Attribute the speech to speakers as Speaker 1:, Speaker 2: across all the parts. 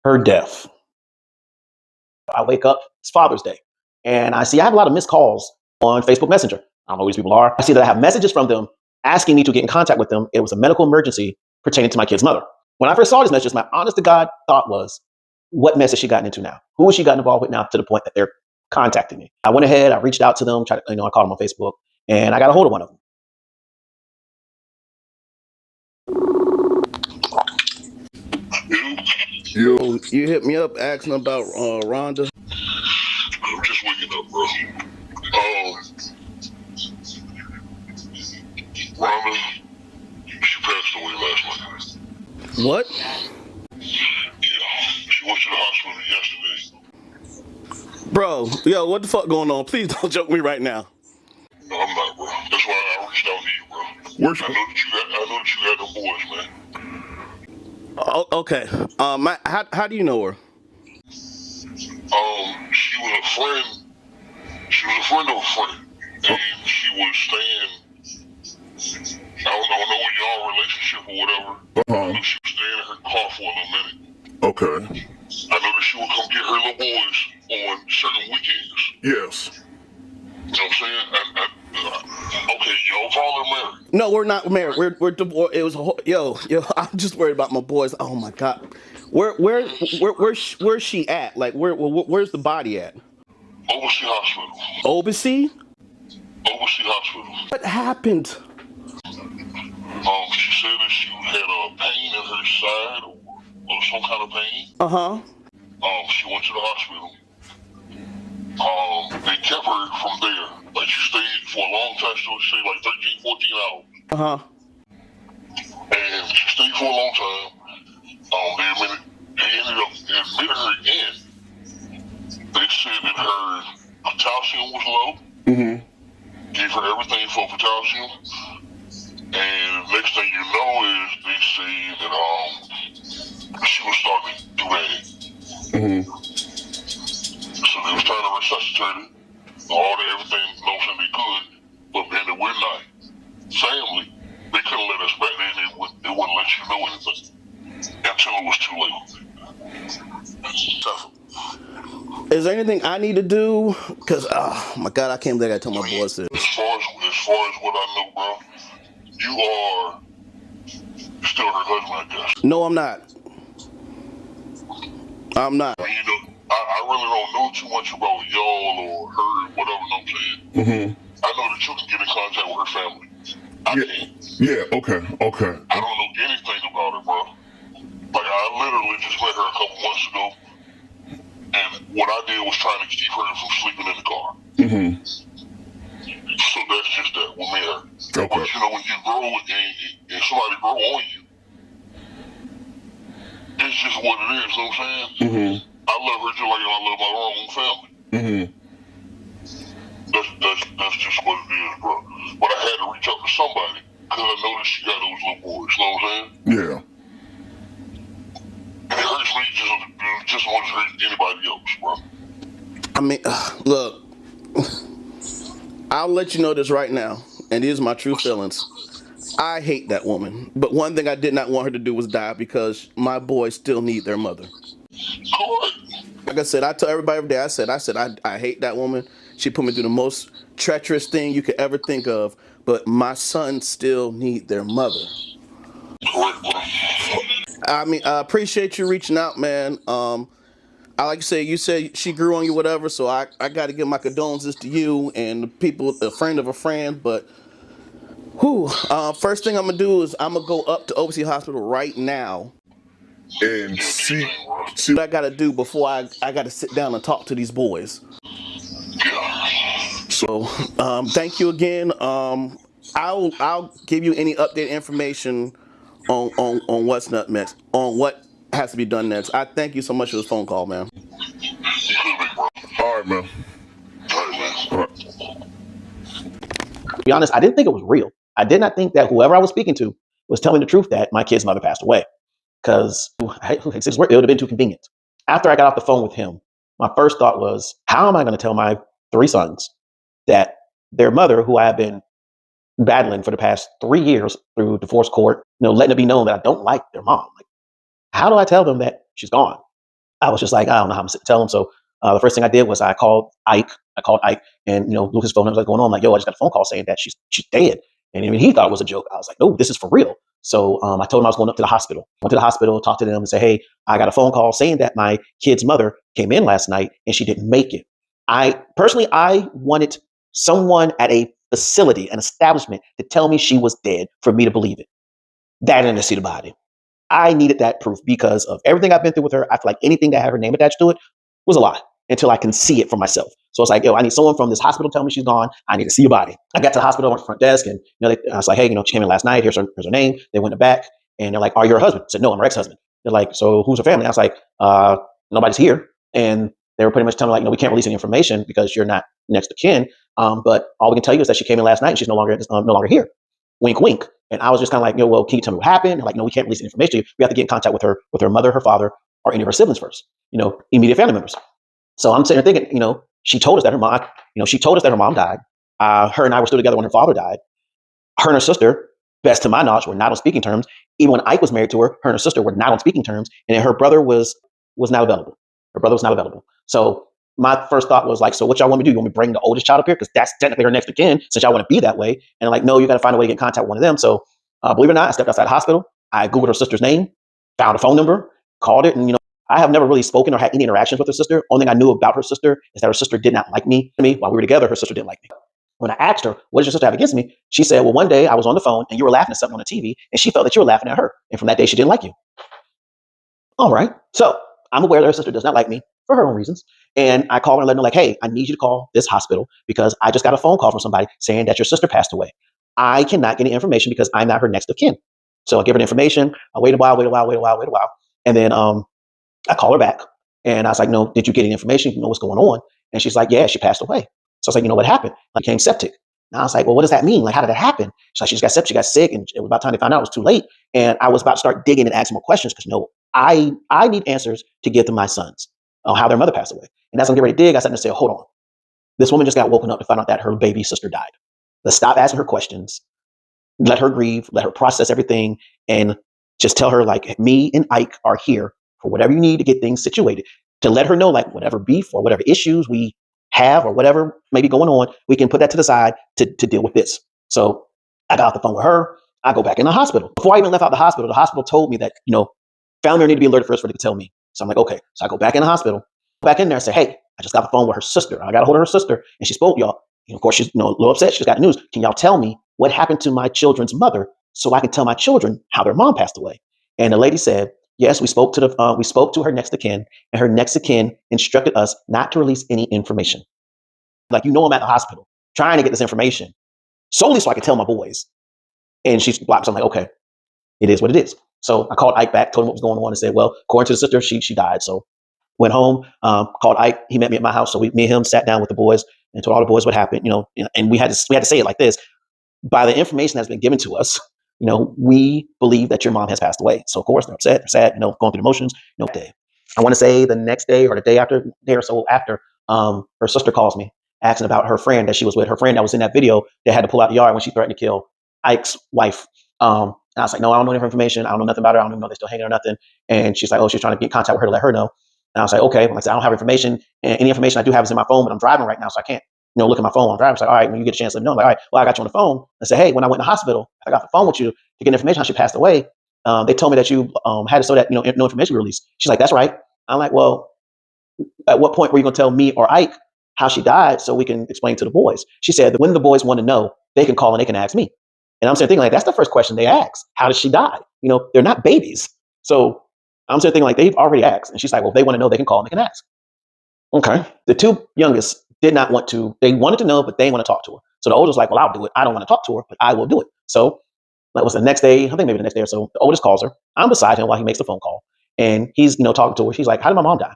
Speaker 1: her death. I wake up, it's Father's Day, and I have a lot of missed calls on Facebook Messenger. I don't know who these people are. I see that I have messages from them asking me to get in contact with them. It was a medical emergency pertaining to my kid's mother. When I first saw these messages, my honest to God thought was, what mess has she gotten into now? Who has she gotten involved with now to the point that they're contacting me? I went ahead, I reached out to them, I called them on Facebook, and I got a hold of one of them.
Speaker 2: Yo, you hit me up asking about Rhonda.
Speaker 3: I'm just waking up, bro. Rhonda, she passed away last night.
Speaker 2: What?
Speaker 3: Yeah, she went to the hospital yesterday.
Speaker 2: Bro, yo, what the fuck going on? Please don't joke me right now.
Speaker 3: No, I'm not, bro. That's why I reached out to you, bro. I know that you got them boys, man.
Speaker 2: Oh, okay. How do you know her?
Speaker 3: She was a friend. She was a friend of a friend, and she was staying. I don't know y'all relationship or whatever. I know she was staying in her car for a little minute.
Speaker 4: Okay.
Speaker 3: I know that she would come get her little boys on certain weekends.
Speaker 4: Yes.
Speaker 3: You know what I'm saying? Okay, y'all probably married.
Speaker 2: No, we're not married. We're divorced. It was yo. I'm just worried about my boys. Oh my God, where's she at? Like where's the body at?
Speaker 3: Oversea Hospital.
Speaker 2: Oversea?
Speaker 3: Oversea Hospital.
Speaker 2: What happened?
Speaker 3: She said that she had a pain in her side or some kind of pain. She went to the hospital. They kept her from there. Like she stayed for a long time. She stayed like 13, 14 hours. And she stayed for a long time. They ended up admitting her again. They said that her potassium was low. Gave her everything for potassium. And the next thing you know is they say that she was starting to do that. So they was trying to resuscitate her. Everything, they could. But then they were not. Family, they couldn't let us back there. They wouldn't let you know anything until it was too late. Tough.
Speaker 2: Is there anything I need to do? Cause oh my God, I can't believe I told my boys this.
Speaker 3: As far as what I know, bro, you are still her husband, I guess.
Speaker 2: No, I'm not. I'm not.
Speaker 3: You know, I really don't know too much about y'all or her, whatever. Know what I'm saying? I know that you can get in contact with her family. I can't.
Speaker 4: Yeah. Okay.
Speaker 3: I don't know anything about her, bro. Like I literally just met her a couple months ago, and what I did was trying to keep her from sleeping in the car. So that's just that with me.
Speaker 4: Okay.
Speaker 3: But you know, when you grow and somebody grow on you, it's just what it is. You know what I'm saying? I love her just like I love my own family. That's just what it is, bro. But I had to reach out to somebody because I know that she got those little boys. You know what I'm saying?
Speaker 4: Yeah.
Speaker 3: And it hurts me just as much as it hurts anybody else, bro.
Speaker 2: I mean, look, I'll let you know this right now, and these are my true feelings. I hate that woman, but one thing I did not want her to do was die because my boys still need their mother.
Speaker 3: Correct.
Speaker 2: Like I said, I tell everybody every day, I hate that woman. She put me through the most treacherous thing you could ever think of, but my sons still need their mother.
Speaker 3: Correct, bro.
Speaker 2: I mean, I appreciate you reaching out, man. I like to say, you said she grew on you, whatever, so I got to give my condolences to you and the people, a friend of a friend, but first thing I'm going to do is I'm going to go up to Oversea Hospital right now
Speaker 4: And see
Speaker 2: what I got to do before I got to sit down and talk to these boys. So, thank you again. I'll give you any updated information on what's not next, on what has to be done next. I thank you so much for this phone call, man.
Speaker 4: All right, man. All right.
Speaker 1: To be honest, I didn't think it was real. I did not think that whoever I was speaking to was telling the truth that my kid's mother passed away. Because it would have been too convenient. After I got off the phone with him, my first thought was, how am I going to tell my 3 sons that their mother, who I have been battling for the past 3 years through divorce court, letting it be known that I don't like their mom. Like, how do I tell them that she's gone? I was just like, I don't know how I'm to tell him. So the first thing I did was I called Ike. And Lucas phone was like going on. I'm like, yo, I just got a phone call saying that she's dead. And even he thought it was a joke. I was like, no, this is for real. So I told him I was going up to the hospital. Went to the hospital, talked to them, and said, hey, I got a phone call saying that my kid's mother came in last night and she didn't make it. I wanted someone at a facility, an establishment, to tell me she was dead for me to believe it. That didn't see the body. I needed that proof because of everything I've been through with her. I feel like anything that had her name attached to it was a lie until I can see it for myself. So it's like, yo, I need someone from this hospital to tell me she's gone. I need to see a body. I got to the hospital, went to the front desk, and I was like, hey, she came in last night. Here's her name. They went in the back, and they're like, are you her husband? I said, no, I'm her ex-husband. They're like, so who's her family? I was like, nobody's here. And they were pretty much telling me like, no, we can't release any information because you're not next to kin. But all we can tell you is that she came in last night and she's no longer here. Wink, wink. And I was just kind of like, well, can you tell me what happened? And like, no, we can't release any information to you. We have to get in contact with her mother, her father, or any of her siblings first, immediate family members. So I'm sitting there thinking, she told us that her mom died. Her and I were still together when her father died. Her and her sister, best to my knowledge, were not on speaking terms. Even when Ike was married to her, her and her sister were not on speaking terms. And then her brother was not available. Her brother was not available. So my first thought was like, so what y'all want me to do? You want me to bring the oldest child up here? Because that's technically her next of kin, since y'all want to be that way. And like, no, you got to find a way to get in contact with one of them. So believe it or not, I stepped outside the hospital. I Googled her sister's name, found a phone number, called it. And, I have never really spoken or had any interactions with her sister. Only thing I knew about her sister is that her sister did not like me. While we were together, her sister didn't like me. When I asked her, what does your sister have against me? She said, well, one day I was on the phone and you were laughing at something on the TV and she felt that you were laughing at her. And from that day, she didn't like you. All right. So I'm aware that her sister does not like me for her own reasons. And I called her and let her know, like, hey, I need you to call this hospital because I just got a phone call from somebody saying that your sister passed away. I cannot get any information because I'm not her next of kin. So I give her the information. I wait a while. And then I call her back and I was like, no, did you get any information? You know what's going on? And she's like, yeah, she passed away. So I was like, what happened? I became septic. And I was like, well, what does that mean? Like, how did that happen? She's like, she just got septic, she got sick, and it was about time they found out it was too late. And I was about to start digging and asking more questions because I need answers to give to my sons on how their mother passed away. And as I'm getting ready to dig, I sat there and said, hold on. This woman just got woken up to find out that her baby sister died. Let's stop asking her questions. Let her grieve, let her process everything, and just tell her, like, me and Ike are here for whatever you need to get things situated. To let her know, like, whatever beef or whatever issues we have or whatever may be going on, we can put that to the side to deal with this. So I got off the phone with her. I go back in the hospital. Before I even left out the hospital told me that, family need to be alerted first for they could tell me. So I'm like, okay. So I go back in the hospital, back in there and say, hey, I just got the phone with her sister. I got a hold of her sister and she spoke, y'all. Of course, she's a little upset. She just got the news. Can y'all tell me what happened to my children's mother so I can tell my children how their mom passed away? And the lady said, yes, we spoke to her next of kin, and her next of kin instructed us not to release any information. Like, I'm at the hospital trying to get this information solely so I could tell my boys. And she's blocked. So I'm like, okay, it is what it is. So I called Ike back, told him what was going on, and said, well, according to the sister, she died. So went home, called Ike. He met me at my house. So me and him sat down with the boys and told all the boys what happened. And we had to say it like this: by the information that's been given to us, we believe that your mom has passed away. So of course they're upset, they're sad, going through the motions. Day. I want to say the next day or the day or so after, her sister calls me asking about her friend that she was with, her friend that was in that video that had to pull out the yard when she threatened to kill Ike's wife. And I was like, no, I don't know any information. I don't know nothing about her. I don't even know they're still hanging or nothing. And she's like, oh, she's trying to get in contact with her to let her know. And I was like, okay. Like I said, I don't have information. And any information I do have is in my phone, but I'm driving right now, so I can't, look at my phone while I'm driving. It's like, all right, when you get a chance, let me know. I'm like, all right, well, I got you on the phone. I said, hey, when I went to the hospital, I got the phone with you to get information how she passed away. They told me that you had it so that, no information was released. She's like, that's right. I'm like, well, at what point were you going to tell me or Ike how she died so we can explain to the boys? She said that when the boys want to know, they can call and they can ask me. And I'm sitting thinking, like, that's the first question they ask. How did she die? They're not babies. So I'm sitting thinking, like, they've already asked. And she's like, well, if they want to know, they can call and they can ask. Okay. The two youngest did not want to. They wanted to know, but they didn't want to talk to her. So the oldest was like, well, I'll do it. I don't want to talk to her, but I will do it. So that was the next day. I think maybe the next day or so. The oldest calls her. I'm beside him while he makes the phone call. And he's, talking to her. She's like, how did my mom die?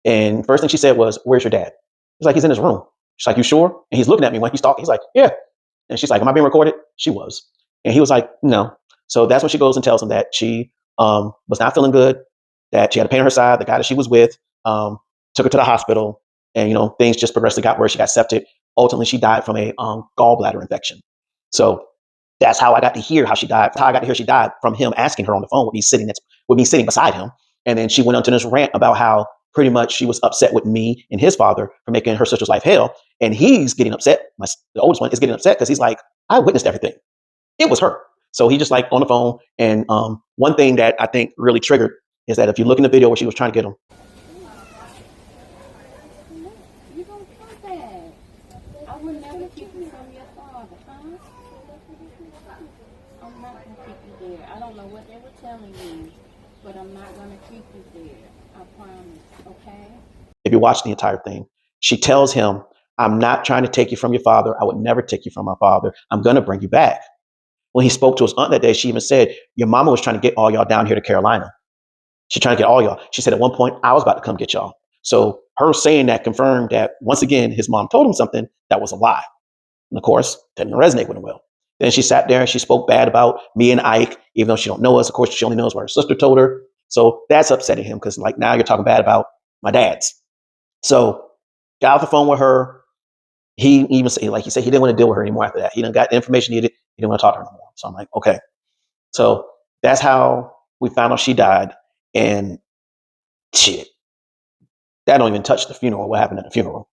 Speaker 1: And first thing she said was, where's your dad? He's like, he's in his room. She's like, you sure? And he's looking at me when he's talking. He's like, yeah. And she's like, am I being recorded? She was. And he was like, no. So that's when she goes and tells him that she was not feeling good, that she had a pain on her side. The guy that she was with took her to the hospital. And, things just progressively got worse. She got septic. Ultimately, she died from a gallbladder infection. So that's how I got to hear how she died. How I got to hear she died from him asking her on the phone with me sitting beside him. And then she went on to this rant about how pretty much she was upset with me and his father for making her sister's life hell. And he's getting upset. The oldest one is getting upset because he's like, I witnessed everything. It was her. So he just like on the phone. And one thing that I think really triggered is that if you look in the video where she was trying to get him,
Speaker 5: You don't come back. I will never keep you from your father, huh? I'm not gonna keep you there. I don't know what they were telling you, but I'm not gonna keep you there. I promise, okay?
Speaker 1: if you watch the entire thing, she tells him, I'm not trying to take you from your father. I would never take you from my father. I'm going to bring you back. When he spoke to his aunt that day, she even said, your mama was trying to get all y'all down here to Carolina. She's trying to get all y'all. She said at one point, I was about to come get y'all. So her saying that confirmed that once again, his mom told him something that was a lie. And of course, that didn't resonate with him well. Then she sat there and she spoke bad about me and Ike, even though she don't know us. Of course, she only knows what her sister told her. So that's upsetting him because like now you're talking bad about my dad's. So got off the phone with her. He even said, like he said, he didn't want to deal with her anymore after that. He didn't got the information he needed. He didn't want to talk to her no more. So I'm like, okay. So that's how we found out she died. And shit, that don't even touch the funeral, what happened at the funeral.